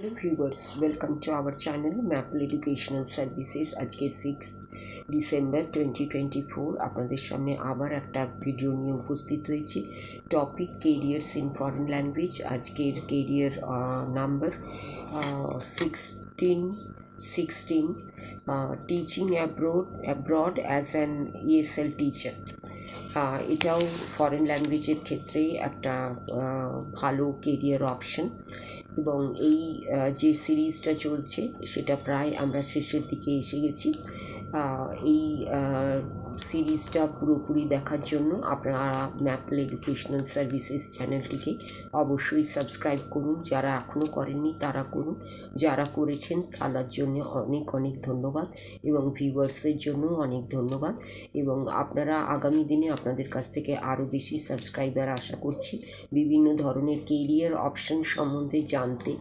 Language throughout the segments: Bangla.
Hello viewers, welcome to our channel Maple Educational Services। আজকে 6 ডিসেম্বর 2024 আপনাদের সামনে আবার একটা ভিডিও নিয়ে উপস্থিত হয়েছি। Topic careers in foreign language. আজকের career number 16 teaching abroad as an ESL teacher. এটাও ফরেন ল্যাঙ্গুয়েজের ক্ষেত্রে একটা ভালো কেরিয়ার অপশন। এবং এই যে সিরিজটা চলছে সেটা প্রায় আমরা শেষের দিকে এসে গেছি। এই সিরিজটা পুরোপুরি দেখার জন্য আপনারা ম্যাপল এডুকেশনাল সার্ভিসেস চ্যানেলটিকে অবশ্যই সাবস্ক্রাইব করুন। যারা এখনও করেননি তারা করুন, যারা করেছেন তাদের জন্য অনেক অনেক ধন্যবাদ এবং ভিউয়ার্সদের জন্য অনেক ধন্যবাদ। এবং আপনারা আগামী দিনে আপনাদের কাছ থেকে আরও বেশি সাবস্ক্রাইবার আশা করছি। বিভিন্ন ধরনের কেরিয়ার অপশন সম্বন্ধে জানতে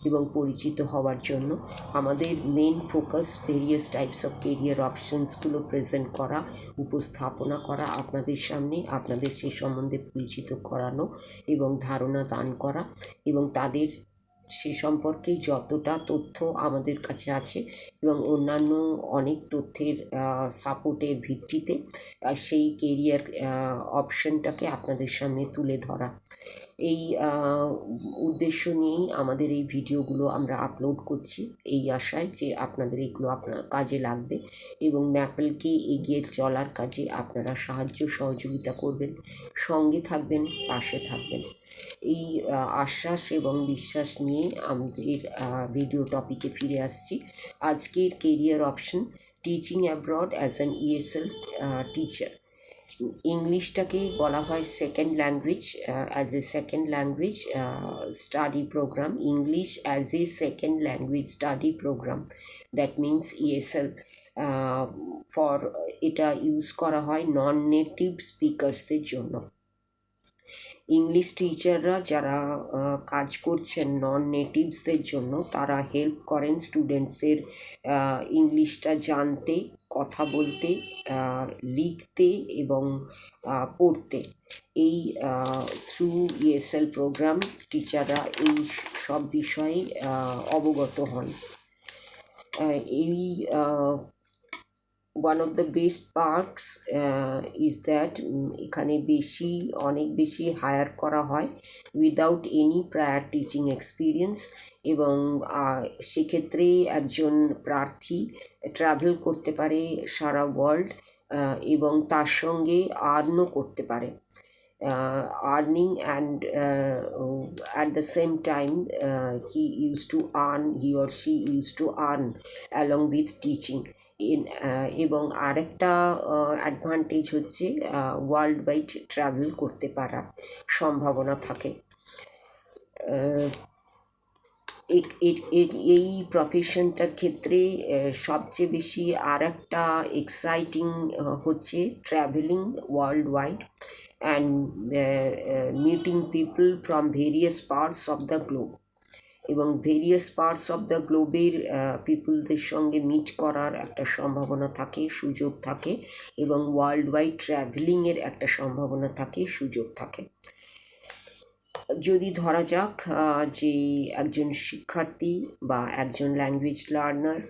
এবং পরিচিত হওয়ার জন্য আমাদের main focus various types of career অপশনসগুলো প্রেজেন্ট করা, উপস্থাপনা করা আপনাদের সামনে, আপনাদের সে সম্বন্ধে পরিচিত করানো এবং ধারণা দান করা এবং তাদের সে সম্পর্কে যতটা তথ্য আমাদের কাছে আছে এবং অন্যান্য অনেক তথ্যের সাপোর্টের ভিত্তিতে সেই কেরিয়ার অপশনটাকে আপনাদের সামনে তুলে ধরা। এই উদ্দেশ্য নিয়েই আমাদের এই ভিডিওগুলো আমরা আপলোড করছি, এই আশায় যে আপনাদের এগুলো আপনার কাজে লাগবে এবং ম্যাপলকে এগিয়ে চলার কাজে আপনারা সাহায্য সহযোগিতা করবেন, সঙ্গে থাকবেন, পাশে থাকবেন। এই আশ্বাস এবং বিশ্বাস নিয়ে আমাদের ভিডিও টপিকে ফিরে আসছি। আজকের career option teaching abroad as an ESL teacher. ইংলিশটাকে বলা হয় second language, as a second language study programme. English as a second language study programme, that means ESL। For এটা ইউজ করা হয় নন নেটিভ স্পিকার্সদের জন্য। ইংলিশ টিচাররা যারা কাজ করছেন নন নেটিভসদের জন্য, তারা হেল্প করেন স্টুডেন্টসদের ইংলিশটা জানতে, কথা বলতে, লিখতে এবং পড়তে। এই থ্রু ESL প্রোগ্রাম টিচাররা এই সব বিষয়ে অবগত হন। এই one of the best parts is that এখানে অনেক বেশি হায়ার করা হয় without any prior teaching experience. এবং সেক্ষেত্রে একজন প্রার্থী ট্রাভেল করতে পারে সারা ওয়ার্ল্ড এবং তার সঙ্গে আর্নও করতে পারে। Earning and at the same time he or she used to earn along with teaching এবং আরেকটা অ্যাডভান্টেজ হচ্ছে ওয়ার্ল্ড ওয়াইড ট্রাভেল করতে পারার সম্ভাবনা থাকে। এই প্রফেশনটার ক্ষেত্রে সবচেয়ে বেশি আর একটা এক্সাইটিং হচ্ছে travelling world wide and meeting people from various parts of the globe. এবং ভেরিয়াস পার্টস অফ দ্য গ্লোবের পিপুলদের সঙ্গে মিট করার একটা সম্ভাবনা থাকে, সুযোগ থাকে এবং ওয়ার্ল্ড ওয়াইড ট্রাভেলিংয়ের একটা সম্ভাবনা থাকে, সুযোগ থাকে। যদি ধরা যাক যে একজন শিক্ষার্থী বা একজন ল্যাঙ্গুয়েজ লার্নার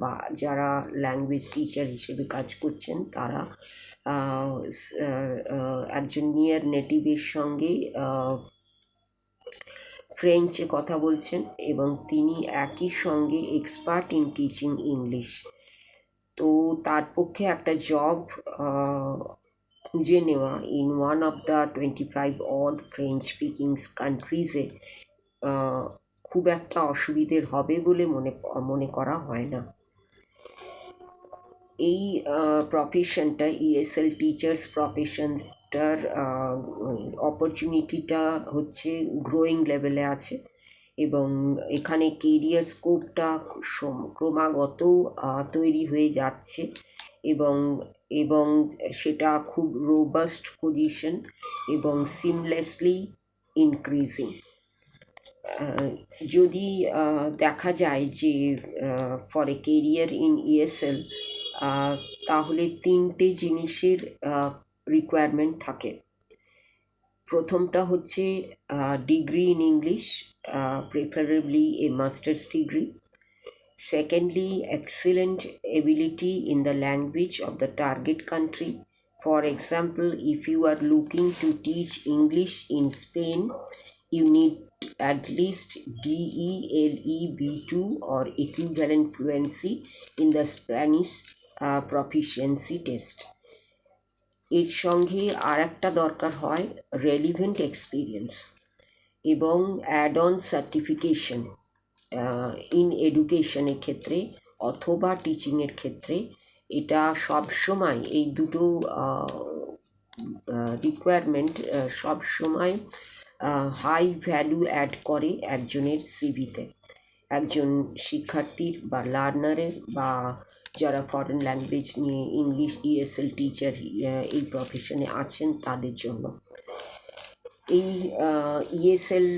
বা যারা ল্যাঙ্গুয়েজ টিচার হিসেবে কাজ করছেন, তারা একজন নিয়ার নেটিভের সঙ্গে ফ্রেঞ্চে কথা বলছেন এবং তিনি একই সঙ্গে এক্সপার্ট ইন টিচিং ইংলিশ। তো তার পক্ষে একটা জব খুঁজে নেওয়া in one of the 25 odd French speaking কান্ট্রিজে খুব একটা অসুবিধের হবে বলে মনে করা হয় না। এই প্রফেশনটা ESL টিচার্স প্রফেশনটার অপরচুনিটিটা হচ্ছে গ্রোয়িং লেভেলে আছে এবং এখানে কেরিয়ার স্কোপটা ক্রমাগত তৈরি হয়ে যাচ্ছে এবং সেটা খুব রোবাস্ট পজিশন এবং সিমলেসলি ইনক্রিজিং। যদি দেখা যায় যে for a career in ESL তাহলে তিনটে জিনিসের রিকোয়ারমেন্ট থাকে। প্রথমটা হচ্ছে degree in English, preferably A masters degree. Secondly, excellent ability in the language of the target country. For example, if you are looking to teach English in Spain, you need at least DELE B2 or equivalent fluency in the Spanish proficiency test. এর সঙ্গে আর একটা দরকার হয় রেলিভেন্ট এক্সপিরিয়েন্স এবং অ্যাড অন সার্টিফিকেশন ইন এডুকেশনের ক্ষেত্রে অথবা টিচিংয়ের ক্ষেত্রে। এটা সবসময় এই দুটো রিকোয়ারমেন্ট সবসময় হাই ভ্যালু অ্যাড করে একজনের সিভিতে, একজন শিক্ষার্থীর বা লার্নারের বা যারা ফরেন ল্যাঙ্গুয়েজ নিয়ে ইংলিশ ESL টিচার এই প্রফেশনে আছেন তাদের জন্য। এই ESL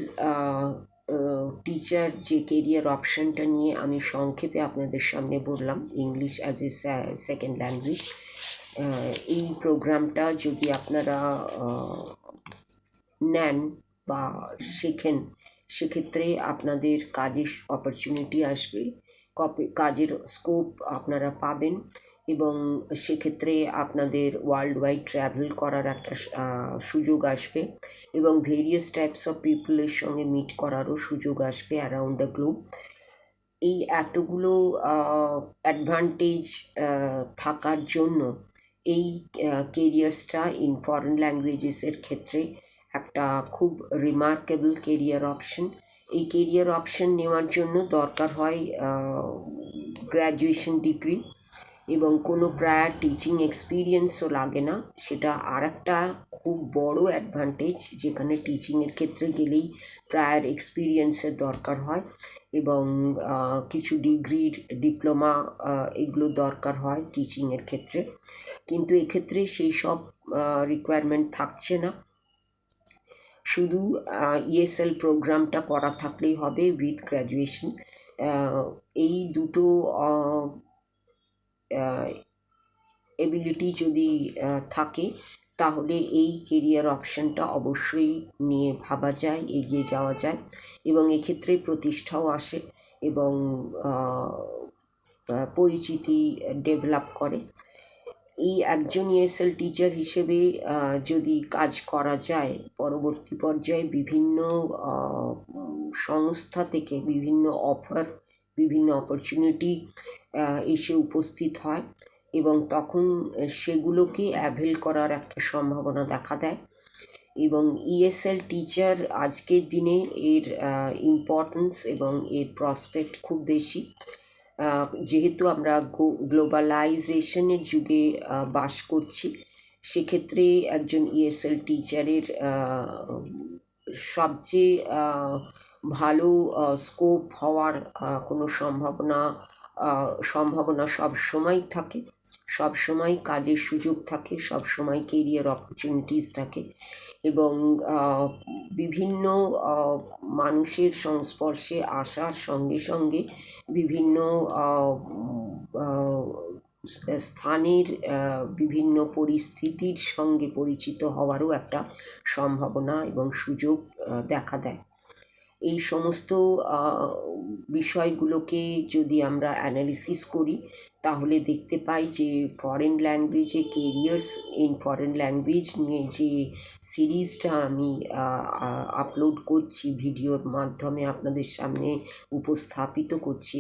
টিচার যে কেরিয়ার অপশানটা নিয়ে আমি সংক্ষেপে আপনাদের সামনে বললাম, English as a second language, এই প্রোগ্রামটা যদি আপনারা নেন বা শেখেন, সেক্ষেত্রে আপনাদের কাজের অপরচুনিটি আসবে, কাজের স্কোপ আপনারা পাবেন এবং সেক্ষেত্রে আপনাদের ওয়ার্ল্ড ওয়াইড ট্রাভেল করার একটা সুযোগ আসবে এবং ভেরিয়াস টাইপস অফ পিপলের সঙ্গে মিট করারও সুযোগ আসবে অ্যারাউন্ড দ্য গ্লোব। এই এতগুলো অ্যাডভান্টেজ থাকার জন্য এই কেরিয়ার্সটা ইন ফরেন ল্যাঙ্গুয়েজেসের ক্ষেত্রে একটা খুব রিমার্কেবল কেরিয়ার অপশন। এই কেরিয়ার অপশন নেওয়ার জন্য দরকার হয় গ্র্যাজুয়েশন ডিগ্রি এবং কোনো প্রায়ার টিচিং এক্সপিরিয়েন্সও লাগে না। সেটা আর একটা খুব বড় অ্যাডভান্টেজ, যেখানে টিচিংয়ের ক্ষেত্রে গেলেই প্রায়ার এক্সপিরিয়েন্সের দরকার হয় এবং কিছু ডিগ্রির ডিপ্লোমা এগুলো দরকার হয় টিচিংয়ের ক্ষেত্রে, কিন্তু এক্ষেত্রে সেই সব রিকোয়ারমেন্ট থাকছে না। শুধু ESL প্রোগ্রামটা করা থাকলেই হবে উইথ গ্র্যাজুয়েশন। এই দুটো এবিলিটি যদি থাকে তাহলে এই কেরিয়ার অপশানটা অবশ্যই নিয়ে ভাবা যায়, এগিয়ে যাওয়া যায় এবং এক্ষেত্রে প্রতিষ্ঠাও আসে এবং পরিচিতি ডেভেলপ করে। এই একজন ESL টিচার হিসেবে যদি কাজ করা যায়, পরবর্তী পর্যায়ে বিভিন্ন সংস্থা থেকে বিভিন্ন অফার, বিভিন্ন অপরচুনিটি এসে উপস্থিত হয় এবং তখন সেগুলোকে অ্যাভেল করার একটা সম্ভাবনা দেখা দেয় এবং ESL টিচার আজকের দিনে এর ইম্পর্টেন্স এবং এর প্রসপেক্ট খুব বেশি, যেহেতু আমরা গ্লোবালাইজেশনের যুগে বাস করছি। সেক্ষেত্রে একজন ESL টিচারের সবচেয়ে ভালো স্কোপ হওয়ার কোনো সম্ভাবনা সব সময় থাকে, সব সময় কাজের সুযোগ থাকে, সব সময় কেরিয়ার অপরচুনিটিস থাকে এবং বিভিন্ন মানুষের সংস্পর্শে আসার সঙ্গে সঙ্গে বিভিন্ন স্থানের বিভিন্ন পরিস্থিতির সঙ্গে পরিচিত হওয়ারও একটা সম্ভাবনা এবং সুযোগ দেখা দেয়। এই সমস্ত বিষয়গুলোকে যদি আমরা অ্যানালিসিস করি তাহলে দেখতে পাই যে ফরেন ল্যাঙ্গুয়েজে কেরিয়ার্স ইন ফরেন ল্যাঙ্গুয়েজ নিয়ে যে সিরিজটা আমি আপলোড করছি, ভিডিওর মাধ্যমে আপনাদের সামনে উপস্থাপিত করছি,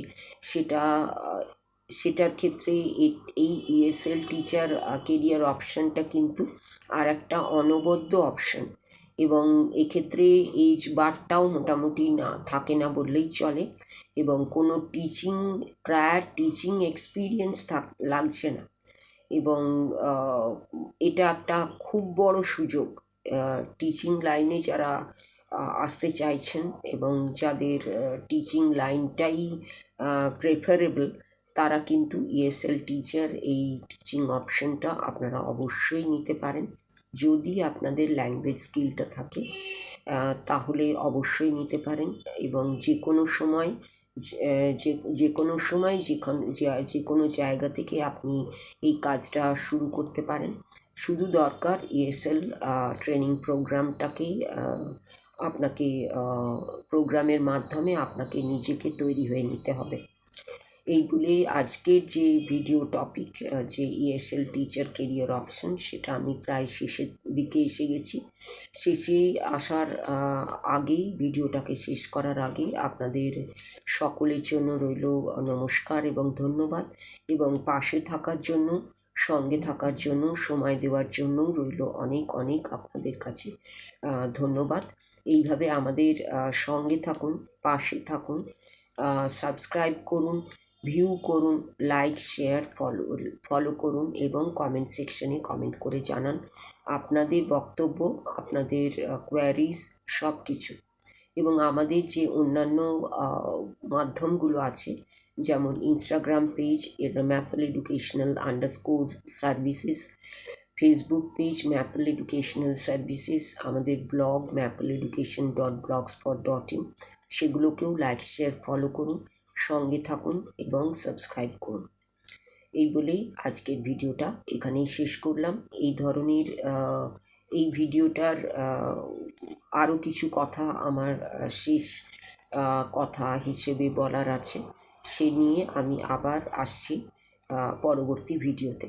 সেটার ক্ষেত্রে এই ESL টিচার কেরিয়ার অপশানটা কিন্তু আর একটা অনবদ্য অপশান এবং এক্ষেত্রে এজ বারটাও মোটামুটি থাকে না বললেই চলে এবং কোনো প্রায়ার টিচিং এক্সপিরিয়েন্স লাগছে না এবং এটা একটা খুব বড় সুযোগ টিচিং লাইনে যারা আসতে চাইছেন এবং যাদের টিচিং লাইনটাই প্রেফারেবল, তারা কিন্তু ESL টিচার এই টিচিং অপশানটা আপনারা অবশ্যই নিতে পারেন। যদি আপনাদের ল্যাঙ্গুয়েজ স্কিলটা থাকে তাহলে অবশ্যই নিতে পারেন এবং যে কোনো সময় যে কোনো জায়গা থেকে আপনি এই কাজটা শুরু করতে পারেন। শুধু দরকার ESL ট্রেনিং প্রোগ্রামটাকেই আপনাকে প্রোগ্রামের মাধ্যমে আপনাকে নিজেকে তৈরি হয়ে নিতে হবে। এই বলে আজকের যে ভিডিও টপিক, যে ESL টিচার কেরিয়ার অপশন, সেটা আমি প্রায় শেষের দিকে এসে গেছি। শেষে আসার আগেই, ভিডিওটাকে শেষ করার আগে আপনাদের সকলের জন্য রইল নমস্কার এবং ধন্যবাদ, এবং পাশে থাকার জন্য, সঙ্গে থাকার জন্য, সময় দেওয়ার জন্য রইল অনেক অনেক আপনাদের কাছে ধন্যবাদ। এইভাবে আমাদের সঙ্গে থাকুন, পাশে থাকুন, সাবস্ক্রাইব করুন, ভিউ করুন, লাইক, শেয়ার, ফলো করুন এবং কমেন্ট সেকশনে কমেন্ট করে জানান আপনাদের বক্তব্য, আপনাদের কোয়ারিজ, সব কিছু। এবং আমাদের যে অন্যান্য মাধ্যমগুলো আছে, যেমন Instagram page maple educational _services, Facebook page maple educational services, আমাদের ব্লগ mappleeducation.blogspot.in, সেগুলোকেও লাইক, শেয়ার, ফলো করুন, সঙ্গে থাকুন এবং সাবস্ক্রাইব করুন। এই বলেই আজকের ভিডিওটা এখানেই শেষ করলাম। এই ধরনের এই ভিডিওটার আরও কিছু কথা আমার শেষ কথা হিসেবে বলার আছে, সে নিয়ে আমি আবার আসছি পরবর্তী ভিডিওতে।